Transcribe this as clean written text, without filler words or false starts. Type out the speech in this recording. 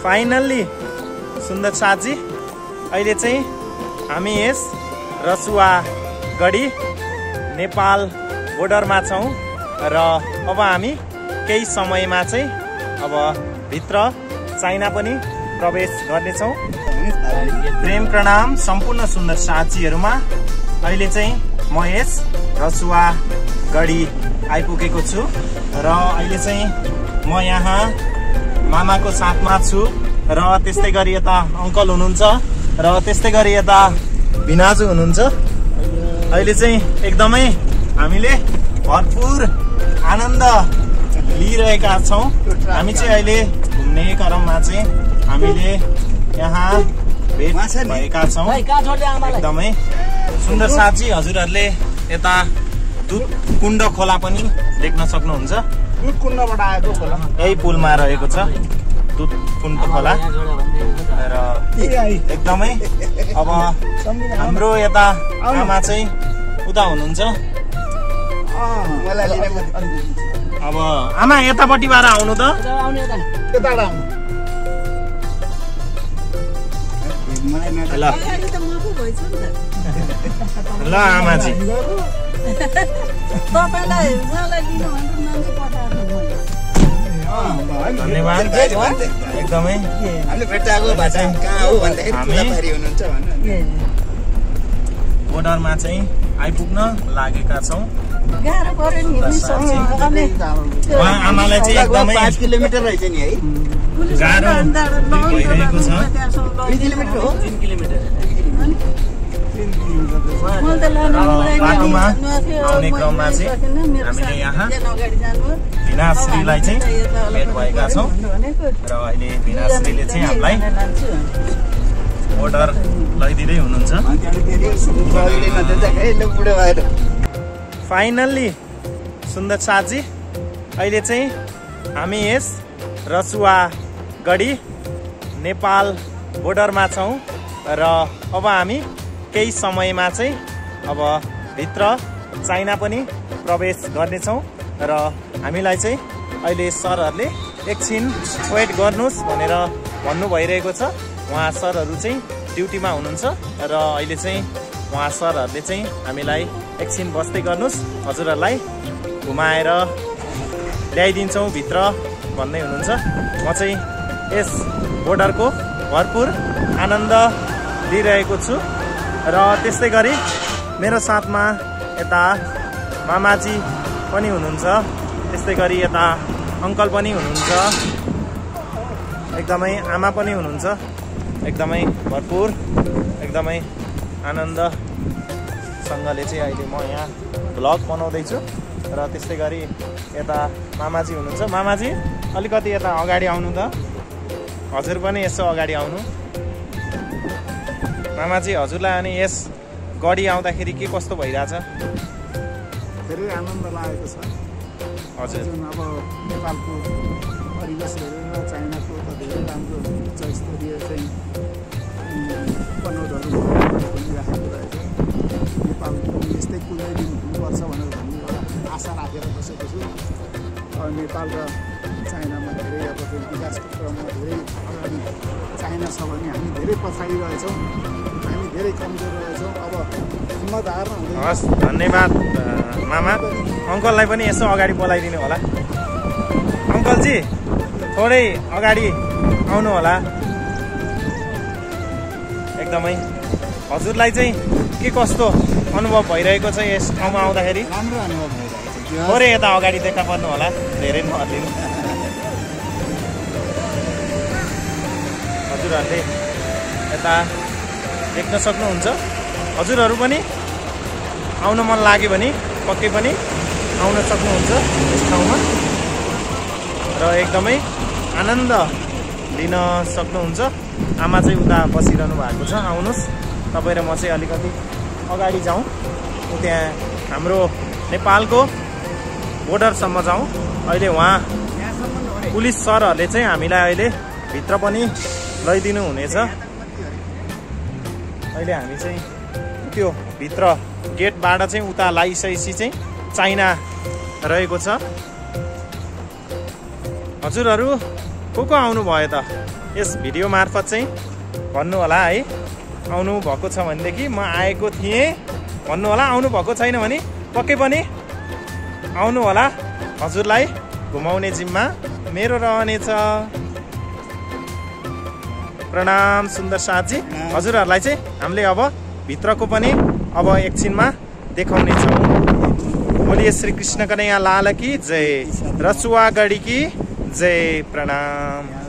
Finally सुन्दर साथजी अहिले चाहिँ हामी यस रसुवा गढी नेपाल बोर्डरमा छौँ र अब हामी केही समयमा चाहिँ अब भित्र चाइना पनि प्रवेश गर्नेछौँ। प्रेम प्रणाम सम्पूर्ण सुन्दर साथीहरुमा। अहिले चाहिँ म यस रसुवा गढी आइपुगेको छु र अहिले चाहिँ म यहाँ मामाको साथमा छु र त्यस्तै गरी यता अंकल हुनुहुन्छ र त्यस्तै गरी यता भिनाजु हुनुहुन्छ। अहिले चाहिँ एकदमै हामीले भरपुर आनन्द लिइरहेका छौं। हामी चाहिँ अहिले घुम्ने क्रममा चाहिँ हामीले यहाँ भेट भएका छौं। एकदमै सुन्दर साथी हजुरहरुले यता दुध कुण्ड खोला पनि देख्न सक्नुहुन्छ। दुध कुण्डबाट आएको खोला यही पुलमा रहेको छ दुध कुण्ड खोला र एकदमै अब हाम्रो यता आमा चाहिँ उता हुनुहुन्छ। अब आमा यतापट्टिबाट आउनु त ल आमाजी धन्यवाद एकदमै बोर्डरमा चाहिँ आइपुग्न लागेका छौं। आमालाई चाहिँ एकदमै 5 किलोमिटर रहेछ नि है गाह्रो भइरहेको छ। 3 किलोमिटर हो 3 किलोमिटर बाटोमा आउने क्रममा चाहिँ हामीले यहाँ भिनाश्रीलाई चाहिँ भेट भएका छौँ र अहिले भिनाश्रीले चाहिँ हामीलाई बोर्डर लैदिँदै हुनुहुन्छ। फाइनल्ली सुन्दर साथजी अहिले चाहिँ हामी यस रसुवा गढी नेपाल बोर्डरमा छौँ र अब हामी केही समयमा चाहिँ अब भित्र चाइना पनि प्रवेश गर्नेछौँ र हामीलाई चाहिँ अहिले सरहरूले एकछिन वेट गर्नुहोस् भनेर भन्नु भइरहेको छ। उहाँ सरहरू चाहिँ ड्युटीमा हुनुहुन्छ र अहिले चाहिँ उहाँ सरहरूले चाहिँ हामीलाई एकछिन बस्दै गर्नुहोस् हजुरहरूलाई घुमाएर ल्याइदिन्छौँ भित्र भन्दै हुनुहुन्छ। म चाहिँ यस बोर्डरको भरपुर आनन्द लिइरहेको छु र त्यस्तै गरी मेरो साथमा यता मामाजी पनि हुनुहुन्छ, त्यस्तै गरी यता अंकल पनि हुनुहुन्छ, एकदमै आमा पनि हुनुहुन्छ। एकदमै भरपुर एकदमै आनन्दसँगले चाहिँ अहिले म यहाँ भ्लग बनाउँदैछु र त्यस्तै गरी यता मामाजी हुनुहुन्छ। मामाजी अलिकति यता अगाडि आउनु त, हजुर पनि यसो अगाडि आउनु। मामाजी हजुरलाई अनि यस गढी आउँदाखेरि के कस्तो भइरहेछ? धेरै आनन्द लागेको छ हजुर। अब नेपालको परिवेश हेरेर चाइनाको त धेरै राम्रो उच्चस्तरीय चाहिँ पनौटहरू बनिराखेको रहेछ। नेपालको यस्तै कुनै दिन हुनुपर्छ भनेर भन्ने एउटा आशा राखेर बसेको छु। नेपाल र चाइनामा धेरै अब विकासको क्रममा धेरै अगाडि चाइना छ भने हामी धेरै पछाडि रहेछौँ, हामी धेरै कमजोर रहेछौँ। अब हिम्मत हार्न हुँदैन। हस् धन्यवाद मामा। अङ्कललाई पनि यसो अगाडि बोलाइदिनु होला। अङ्कलजी थोरै अगाडि आउनु होला। एकदमै हजुरलाई चाहिँ के कस्तो अनुभव भइरहेको छ यस ठाउँमा आउँदाखेरि? राम्रो अनुभव भइरहेको छ। थोरै यता अगाडि देखा पर्नु होला, धेरै नहल्लिनु। हजुरहरूले यता देख्न सक्नुहुन्छ। हजुरहरू पनि आउन मन लाग्यो भने पक्कै पनि आउन सक्नुहुन्छ यस ठाउँमा र एकदमै आनन्द लिन सक्नुहुन्छ। आमा चाहिँ उता बसिरहनु भएको छ। आउनुहोस् तपाईँ र म चाहिँ अलिकति अगाडि जाउँ, त्यहाँ हाम्रो नेपालको बोर्डरसम्म जाउँ। अहिले उहाँ पुलिस सरहरूले चाहिँ हामीलाई अहिले भित्र पनि लैदिनु हुनेछ। अहिले हामी चाहिँ त्यो भित्र गेटबाट चाहिँ उता लागिसकेपछि चाहिँ चाइना रहेको छ। हजुरहरू को आउनु भयो त यस भिडियो मार्फत चाहिँ भन्नु होला है। आउनु भएको छ भनेदेखि म आएको थिएँ भन्नु होला। आउनु भएको छैन भने पक्कै पनि आउनु होला। हजुरलाई घुमाउने जिम्मा मेरो रहनेछ। प्रणाम सुन्दर साथजी। हजुरहरूलाई चाहिँ हामीले अब भित्रको पनि अब एकछिनमा देखाउने छौँ। बोलिए श्री कृष्ण कन्हैया लाल की जय, रसुवा गढी की जय। प्रणाम।